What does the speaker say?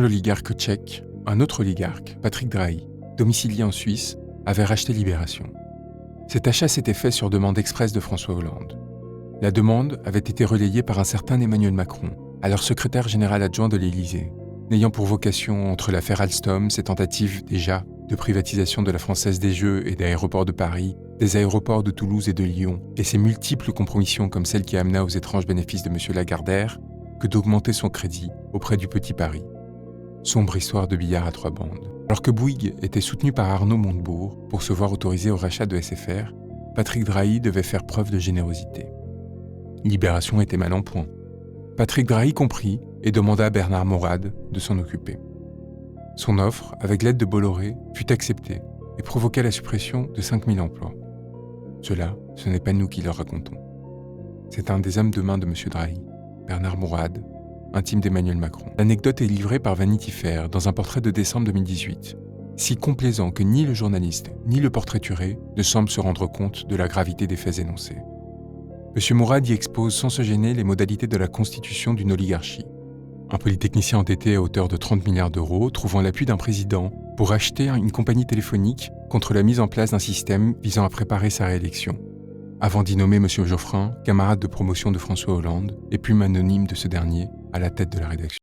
l'oligarque tchèque, un autre oligarque, Patrick Drahi, domicilié en Suisse, avait racheté Libération. Cet achat s'était fait sur demande expresse de François Hollande. La demande avait été relayée par un certain Emmanuel Macron, alors secrétaire général adjoint de l'Élysée, n'ayant pour vocation, entre l'affaire Alstom, ses tentatives déjà de privatisation de la Française des Jeux et d'Aéroports de Paris, des aéroports de Toulouse et de Lyon, et ses multiples compromissions comme celle qui amena aux étranges bénéfices de M. Lagardère, que d'augmenter son crédit auprès du Petit Paris. Sombre histoire de billard à 3 bandes. Alors que Bouygues était soutenu par Arnaud Montebourg pour se voir autoriser au rachat de SFR, Patrick Drahi devait faire preuve de générosité. Libération était mal en point. Patrick Drahi comprit et demanda à Bernard Morad de s'en occuper. Son offre, avec l'aide de Bolloré, fut acceptée et provoqua la suppression de 5000 emplois. Cela, ce n'est pas nous qui le racontons. C'est un des hommes de main de M. Drahi, Bernard Morad, intime d'Emmanuel Macron. L'anecdote est livrée par Vanity Fair dans un portrait de décembre 2018, si complaisant que ni le journaliste ni le portraituré ne semblent se rendre compte de la gravité des faits énoncés. M. Morad y expose sans se gêner les modalités de la constitution d'une oligarchie. Un polytechnicien endetté à hauteur de 30 milliards d'euros trouvant l'appui d'un président pour acheter une compagnie téléphonique contre la mise en place d'un système visant à préparer sa réélection, avant d'y nommer M. Geoffrin, camarade de promotion de François Hollande et plume anonyme de ce dernier, à la tête de la rédaction.